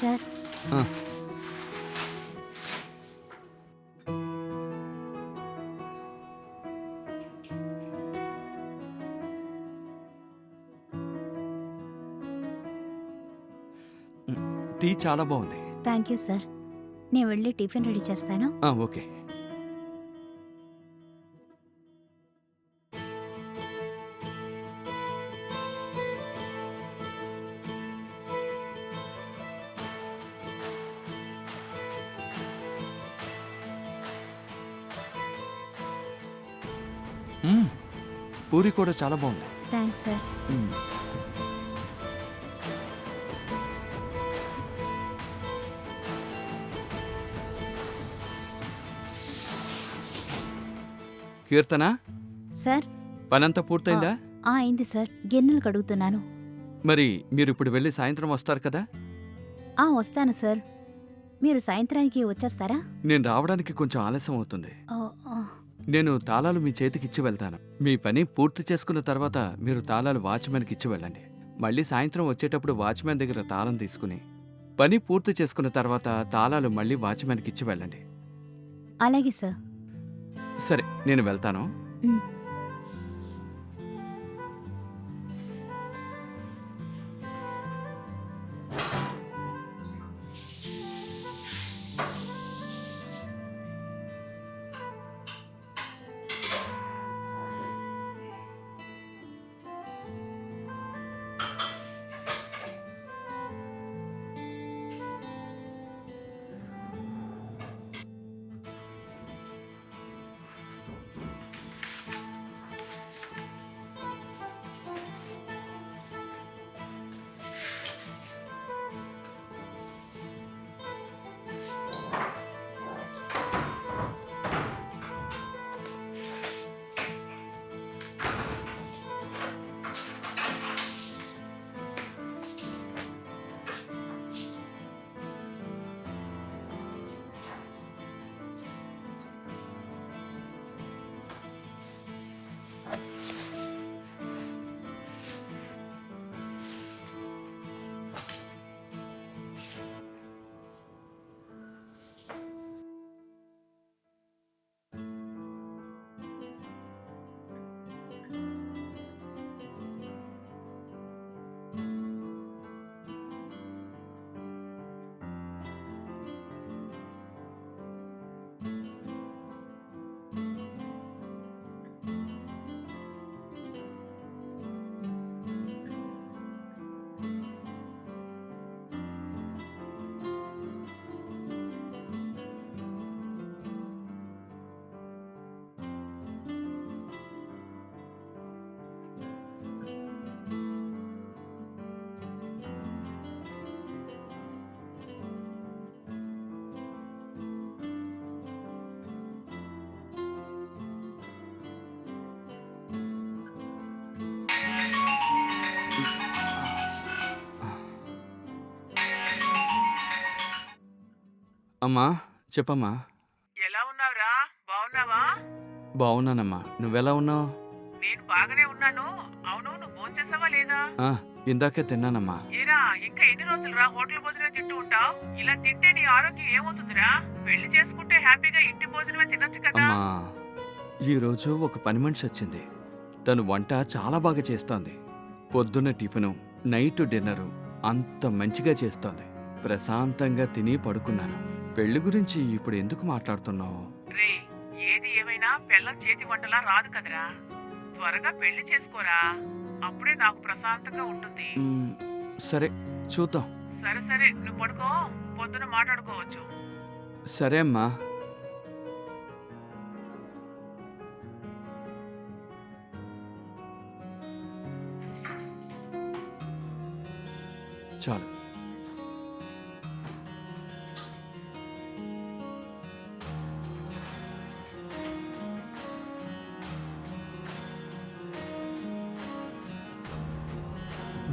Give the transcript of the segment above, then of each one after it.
Sir. ఆ, ఉమ్, tea చాలా బాగుంది. Thank you sir. నేను వెళ్ళి టిఫిన్ రెడీ చేస్తాను. ఓకే. పూరి కూడా చాలా బాగుంది. Thanks sir. ఉమ్, కీర్తన, సార్. పనంతా పూర్తయిందా? అయింది సార్. గిన్నెలు కడుగుతున్నాను. మరి మీరు ఇప్పుడు వెళ్ళి సాయంత్రం వస్తారు కదా? వస్తాను సార్. మీరు సాయంత్రానికి వచ్చేస్తారా? నేను రావడానికి కొంచెం ఆలస్యం అవుతుంది. ఆ, ఆ, నేను తాళాలు మీ చేతికి ఇచ్చి వెళ్తాను. మీ పని పూర్తి చేసుకున్న తర్వాత మీరు తాళాలు వాచ్మెన్కి ఇచ్చి వెళ్ళండి. మళ్ళీ సాయంత్రం వచ్చేటప్పుడు వాచ్మెన్ దగ్గర తాళం తీసుకుని పని పూర్తి చేసుకున్న తర్వాత తాళాలు మళ్ళీ వాచ్మెన్కి ఇచ్చి వెళ్ళండి. అలాగే సార్. సరే, నేను వెళ్తాను. ఉమ్. అమ్మా, చెప్పమ్మా. ఎలా ఉన్నావురా? బాగున్నావా? బాగున్నానమ్మా, నువ్వెలా ఉన్నావు? నేను బాగానే ఉన్నాను. అవును, నువ్వు భోంచేసావా లేదా? ఇందాకే తిన్నానమ్మా. ఏరా, ఇంకా ఎన్ని రోజులురా హోటల్ భోజనం తింటూ ఉంటావు? ఇలా తింటే నీ ఆరోగ్యం ఏమవుతుందిరా? పెళ్లి చేసుకుంటే హ్యాపీగా ఇంటి భోజనమే తినొచ్చు కదా. అమ్మా, ఈరోజు ఒక పని మనిషి వచ్చింది. తను వంట చాలా బాగా చేస్తోంది. పొద్దున్న టిఫిను, నైట్ డిన్నరు అంత మంచిగా చేస్తోంది. ప్రశాంతంగా తిని పడుకున్నాను. పెళ్లి గురించి ఇప్పుడు ఎందుకు మాట్లాడుతున్నావు? రే, ఏది ఏమైనా పెళ్ళం చేతి వంటలా రాదు కదరా. త్వరగా పెళ్లి చేసుకోరా, అప్పుడే నాకు ప్రశాంతంగా ఉంటుంది. సరే, చూద్దాం. సరే సరే, నువ్వు పడుకో, పొద్దున మాట్లాడుకోవచ్చు. సరే అమ్మా. చాలు.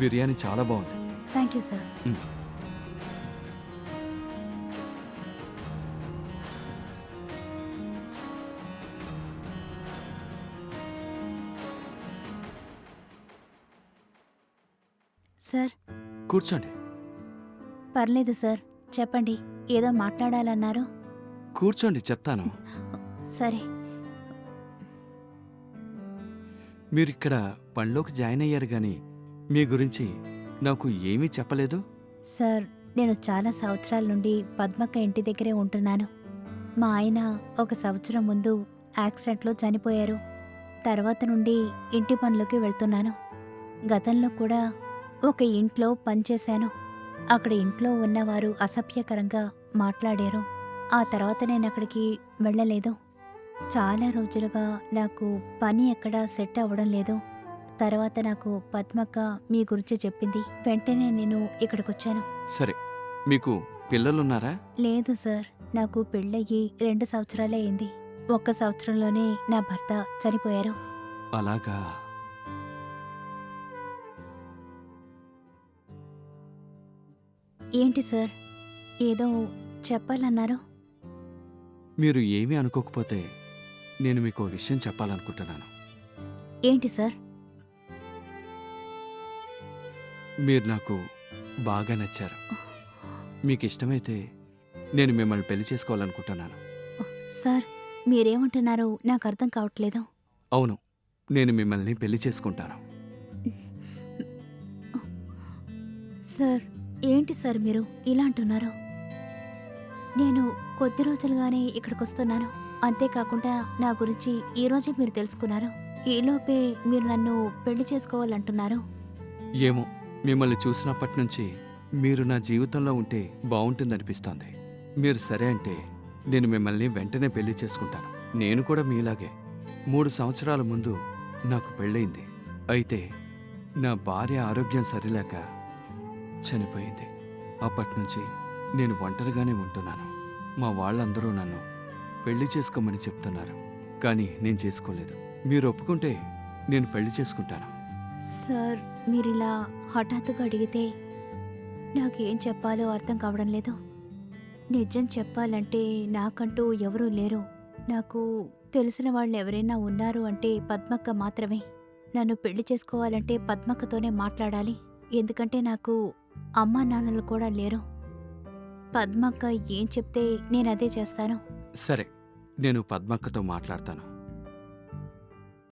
బిర్యానీ చాలా బాగుంది. Thank you sir. సార్. కూర్చోండి. పర్లేదు సార్. చెప్పండి. ఏదో మాట్లాడాలన్నారు? కూర్చోండి, చెప్తాను. సరే. మీరిక్కడ పనిలోకి జాయిన్ అయ్యారు గాని మీ గురించి నాకు ఏమీ చెప్పలేదు. సార్, నేను చాలా సంవత్సరాల నుండి పద్మక్క ఇంటి దగ్గరే ఉంటున్నాను. మా ఆయన ఒక సంవత్సరం ముందు యాక్సిడెంట్లో చనిపోయారు. తర్వాత నుండి ఇంటి పనులకి వెళ్తున్నాను. గతంలో కూడా ఒక ఇంట్లో పనిచేశాను. అక్కడ ఇంట్లో ఉన్నవారు అసభ్యకరంగా మాట్లాడారు. ఆ తర్వాత నేను అక్కడికి వెళ్ళలేదు. చాలా రోజులుగా నాకు పని ఎక్కడా సెట్ అవ్వడం లేదు. తర్వాత నాకు పద్మక్క మీ గురించి చెప్పింది. వెంటనే నేను ఇక్కడికొచ్చాను. సరే, మీకు పిల్లలున్నారా? లేదు సార్, నాకు పెళ్ళయ్యి 2 సంవత్సరాలే అయింది. 1 సంవత్సరంలోనే నా భర్త చనిపోయారు. అలాగా. ఏంటి సార్, ఏదో చెప్పాలన్నారు? మీరు ఏమీ అనుకోకపోతే నేను మీకు ఓ విషయం చెప్పాలనుకుంటున్నాను. ఏంటి సార్? మీరు నాకు బాగా నచ్చారు. మీకు ఇష్టమైతే నేను మిమ్మల్ని పెళ్లి చేసుకోవాలనుకుంటున్నాను. సార్, మీరేమంటున్నారో నాకు అర్థం కావట్లేదు. అవును, నేను మిమ్మల్ని పెళ్లి చేసుకుంటాను. సార్, ఏంటి సార్ మీరు ఇలా అంటున్నారు? నేను కొద్ది రోజులుగానే ఇక్కడికొస్తున్నాను. అంతేకాకుండా నా గురించి ఈరోజే మీరు తెలుసుకున్నారు. ఈలోపే మీరు నన్ను పెళ్లి చేసుకోవాలంటున్నారు. ఏమో, మిమ్మల్ని చూసినప్పటి నుంచి మీరు నా జీవితంలో ఉంటే బావుంటుందనిపిస్తోంది. మీరు సరే అంటే నేను మిమ్మల్ని వెంటనే పెళ్లి చేసుకుంటాను. నేను కూడా మీలాగే 3 సంవత్సరాల ముందు నాకు పెళ్ళయింది. అయితే నా భార్య ఆరోగ్యం సరిలేక చనిపోయింది. అప్పటినుంచి నేను ఒంటరిగానే ఉంటున్నాను. మా వాళ్ళందరూ నన్ను పెళ్లి చేసుకోమని చెప్తున్నారు, కానీ నేను చేసుకోలేదు. మీరు ఒప్పుకుంటే నేను పెళ్లి చేసుకుంటాను. సార్, మీరిలా హఠాత్తుగా అడిగితే నాకేం చెప్పాలో అర్థం కావడం లేదు. నిజం చెప్పాలంటే నాకంటూ ఎవరూ లేరు. నాకు తెలిసిన వాళ్ళు ఎవరైనా ఉన్నారు అంటే పద్మక్క మాత్రమే. నన్ను పెళ్లి చేసుకోవాలంటే పద్మక్కతోనే మాట్లాడాలి. ఎందుకంటే నాకు అమ్మా నాన్నలు కూడా లేరు. పద్మక్క ఏం చెప్తే నేనదే చేస్తాను. సరే, నేను పద్మక్కతో మాట్లాడతాను.